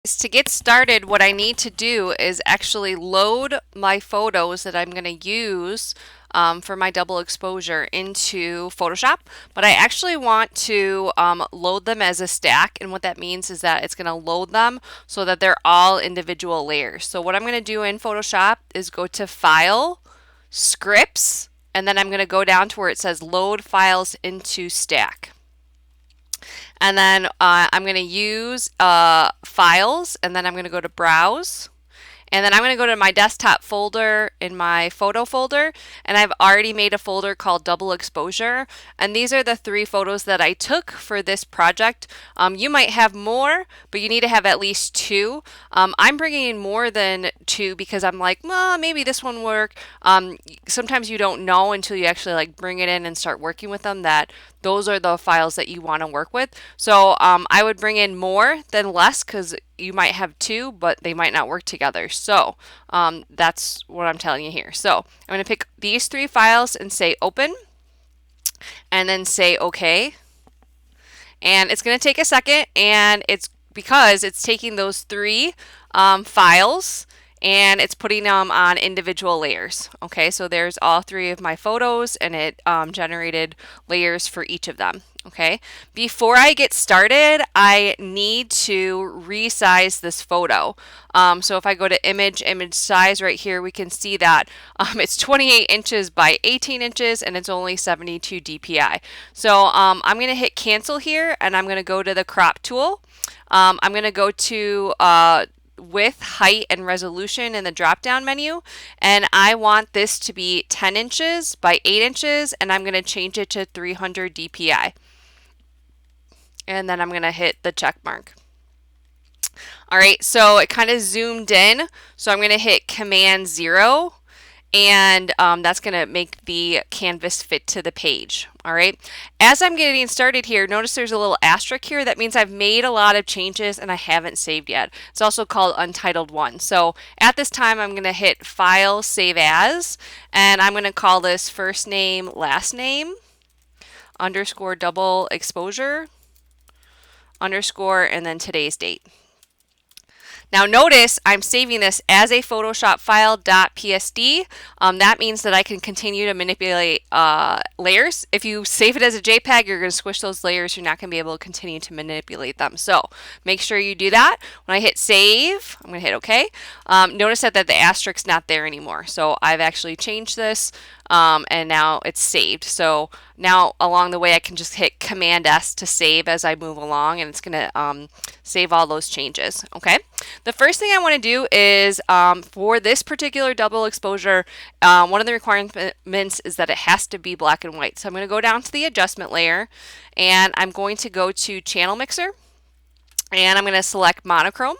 To get started, what I need to do is actually load my photos that I'm going to use for my double exposure into Photoshop, but I actually want to load them as a stack, and what that means is that it's going to load them so that they're all individual layers. So what I'm going to do in Photoshop is go to File, Scripts, and then I'm going to go down to where it says Load Files into Stack. And then I'm going to use files, and then I'm going to go to browse. And then I'm going to go to my desktop folder in my photo folder, and I've already made a folder called double exposure. And these are the 3 photos that I took for this project. You might have more, but you need to have at least 2. I'm bringing in more than 2 because I'm like, well, maybe this one work. Sometimes you don't know until you actually like bring it in and start working with them that those are the files that you want to work with. So I would bring in more than less because you might have 2, but they might not work together. So that's what I'm telling you here. So I'm going to pick these 3 files and say open, and then say OK. And it's going to take a second, and it's because it's taking those 3 files and it's putting them on individual layers. Okay, so there's all 3 of my photos, and it generated layers for each of them. Okay, before I get started, I need to resize this photo. So if I go to image size right here, we can see that it's 28 inches by 18 inches, and it's only 72 dpi. So I'm going to hit cancel here, and I'm going to go to the crop tool. I'm going to go to width, height, and resolution in the drop down menu, and I want this to be 10 inches by 8 inches, and I'm going to change it to 300 dpi. And then I'm going to hit the check mark. All right, so it kind of zoomed in, so I'm going to hit Command 0, and that's going to make the canvas fit to the page. All right, as I'm getting started here, notice there's a little asterisk here. That means I've made a lot of changes and I haven't saved yet. It's also called Untitled 1. So at this time, I'm going to hit File, Save As, and I'm going to call this first name, last name, underscore double exposure, underscore, and then today's date. Now notice I'm saving this as a Photoshop file .psd. That means that I can continue to manipulate layers. If you save it as a JPEG, you're going to squish those layers. You're not going to be able to continue to manipulate them. So make sure you do that. When I hit save, I'm going to hit OK. Notice that the asterisk's not there anymore. So I've actually changed this. And now it's saved. So now along the way I can just hit Command S to save as I move along, and it's going to save all those changes. Okay. The first thing I want to do is for this particular double exposure, one of the requirements is that it has to be black and white. So I'm going to go down to the adjustment layer, and I'm going to go to Channel Mixer, and I'm going to select monochrome,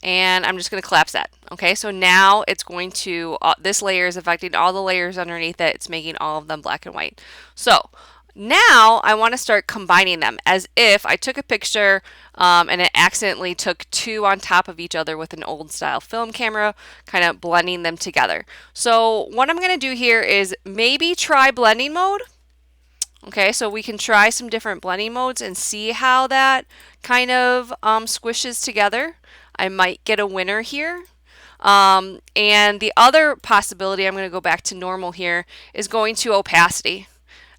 and I'm just going to collapse that. Okay, so now it's going to, this layer is affecting all the layers underneath it. It's making all of them black and white. So now I want to start combining them as if I took a picture and it accidentally took 2 on top of each other with an old style film camera, kind of blending them together. So what I'm going to do here is maybe try blending mode. Okay, so we can try some different blending modes and see how that kind of squishes together. I might get a winner here. And the other possibility, I'm going to go back to normal here, is going to opacity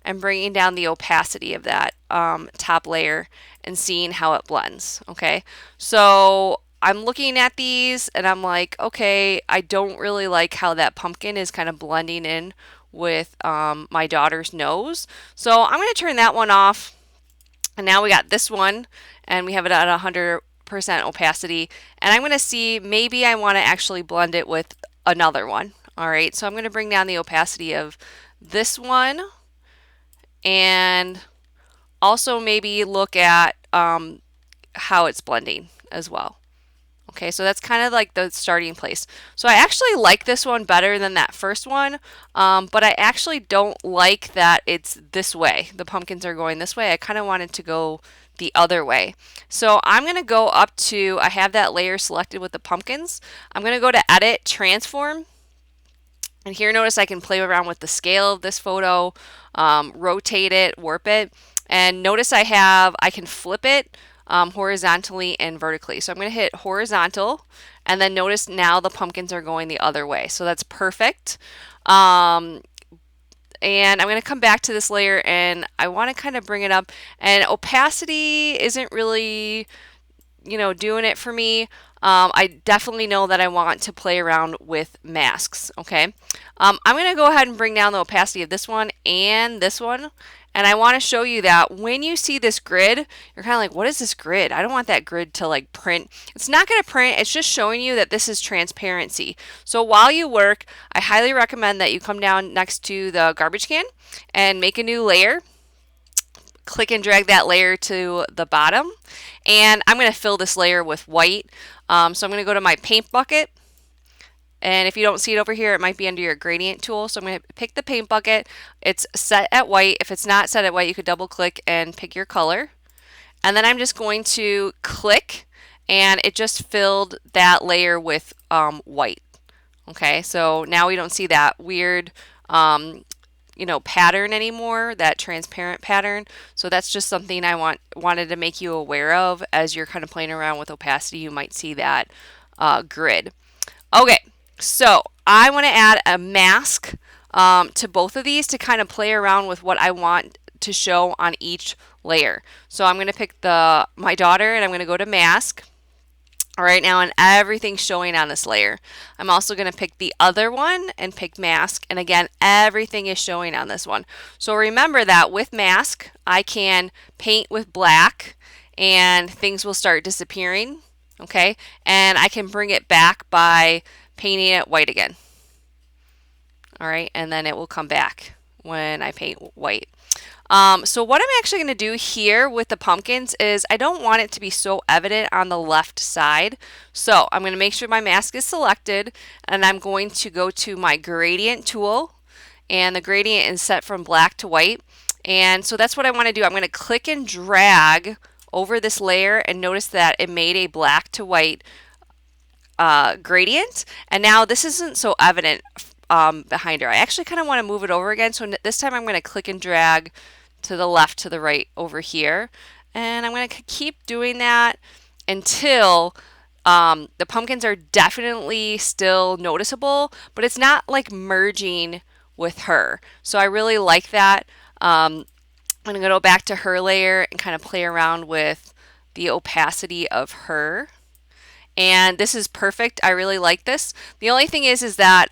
and bringing down the opacity of that top layer and seeing how it blends. Okay, so I'm looking at these and I'm like, okay, I don't really like how that pumpkin is kind of blending in with my daughter's nose. So I'm going to turn that one off. And now we got this one, and we have it at 100% opacity. And I'm going to see, maybe I want to actually blend it with another one. All right, so I'm going to bring down the opacity of this one, and also maybe look at how it's blending as well. Okay, so that's kind of like the starting place. So I actually like this one better than that first one, but I actually don't like that it's this way. The pumpkins are going this way. I kind of wanted to go the other way. So I'm going to go up to, I have that layer selected with the pumpkins. I'm going to go to Edit, Transform. And here notice I can play around with the scale of this photo, rotate it, warp it. And notice I can flip it horizontally and vertically. So I'm going to hit horizontal, and then notice now the pumpkins are going the other way. So that's perfect. And I'm going to come back to this layer, and I want to kind of bring it up. And opacity isn't really, doing it for me. I definitely know that I want to play around with masks, okay? I'm going to go ahead and bring down the opacity of this one and this one. And I want to show you that when you see this grid, you're kind of like, what is this grid? I don't want that grid to like print. It's not going to print. It's just showing you that this is transparency. So while you work, I highly recommend that you come down next to the garbage can and make a new layer. Click and drag that layer to the bottom. And I'm going to fill this layer with white. So I'm going to go to my paint bucket. And if you don't see it over here, it might be under your gradient tool. So I'm going to pick the paint bucket. It's set at white. If it's not set at white, you could double click and pick your color. And then I'm just going to click, and it just filled that layer with white. Okay, so now we don't see that weird pattern anymore, that transparent pattern. So that's just something I wanted to make you aware of as you're kind of playing around with opacity. You might see that grid. Okay, so I want to add a mask to both of these to kind of play around with what I want to show on each layer. So I'm going to pick my daughter, and I'm going to go to mask. All right, now, and everything's showing on this layer. I'm also going to pick the other one and pick mask. And again, everything is showing on this one. So remember that with mask, I can paint with black and things will start disappearing. Okay, and I can bring it back by painting it white again. All right, and then it will come back when I paint white. So what I'm actually going to do here with the pumpkins is I don't want it to be so evident on the left side. So I'm going to make sure my mask is selected, and I'm going to go to my gradient tool, and the gradient is set from black to white. And so that's what I want to do. I'm going to click and drag over this layer, and notice that it made a black to white gradient. And now this isn't so evident behind her. I actually kind of want to move it over again. So this time I'm going to click and drag to the left, to the right over here. And I'm going to keep doing that until the pumpkins are definitely still noticeable, but it's not like merging with her. So I really like that. I'm going to go back to her layer and kind of play around with the opacity of her. And this is perfect. I really like this. The only thing is that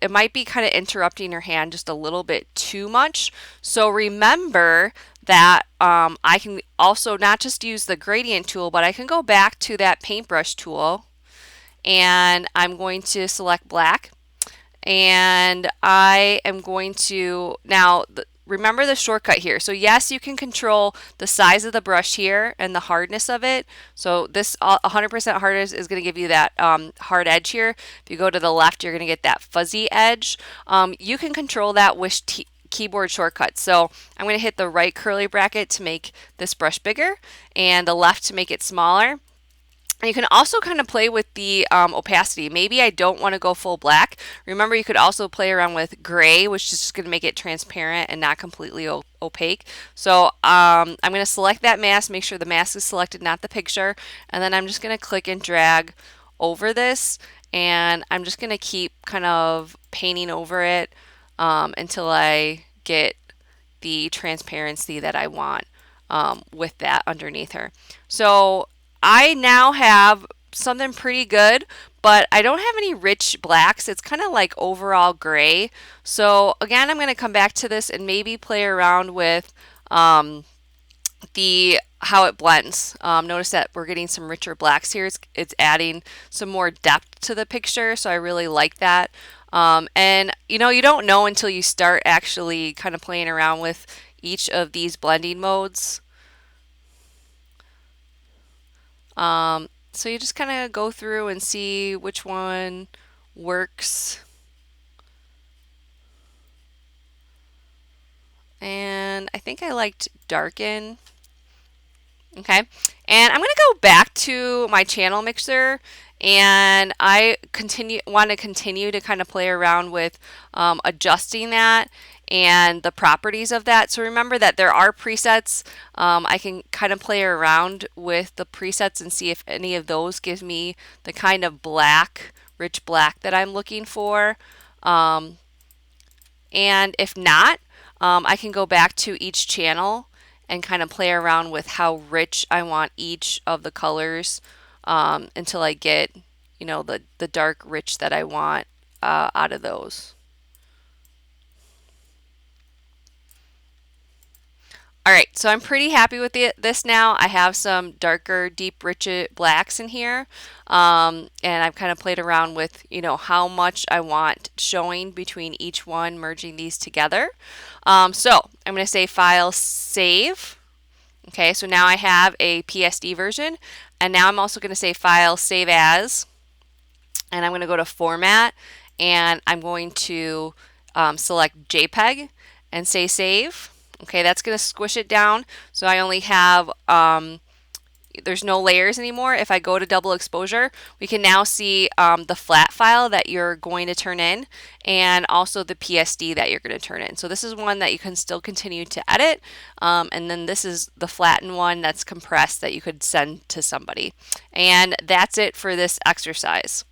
it might be kind of interrupting your hand just a little bit too much. So remember that I can also not just use the gradient tool, but I can go back to that paintbrush tool, and I'm going to select black, and I am going to remember the shortcut here. So yes, you can control the size of the brush here and the hardness of it. So this 100% hardness is going to give you that hard edge here. If you go to the left, you're going to get that fuzzy edge. You can control that with keyboard shortcuts. So I'm going to hit the right curly bracket to make this brush bigger, and the left to make it smaller. And you can also kind of play with the opacity. Maybe I don't want to go full black. Remember, you could also play around with gray, which is just going to make it transparent and not completely opaque. So I'm going to select that mask, make sure the mask is selected, not the picture. And then I'm just going to click and drag over this. And I'm just going to keep kind of painting over it until I get the transparency that I want with that underneath her. So I now have something pretty good, but I don't have any rich blacks. It's kind of like overall gray. So again, I'm going to come back to this and maybe play around with how it blends. Notice that we're getting some richer blacks here. It's adding some more depth to the picture, so I really like that. And you don't know until you start actually kind of playing around with each of these blending modes. So you just kind of go through and see which one works. And I think I liked darken. Okay, and I'm going to go back to my channel mixer, and I want to continue to kind of play around with adjusting that. and the properties of that. So remember that there are presets. I can kind of play around with the presets and see if any of those give me the kind of black, rich black that I'm looking for. And if not, I can go back to each channel and kind of play around with how rich I want each of the colors until I get, the dark rich that I want out of those. All right, so I'm pretty happy with this now. I have some darker, deep, rich blacks in here, and I've kind of played around with, how much I want showing between each one, merging these together. So I'm going to say File, Save. Okay, so now I have a PSD version, and now I'm also going to say File, Save As, and I'm going to go to Format, and I'm going to select JPEG and say Save. Okay, that's going to squish it down. So I only have, there's no layers anymore. If I go to double exposure, we can now see the flat file that you're going to turn in and also the PSD that you're going to turn in. So this is one that you can still continue to edit. And then this is the flattened one that's compressed that you could send to somebody. And that's it for this exercise.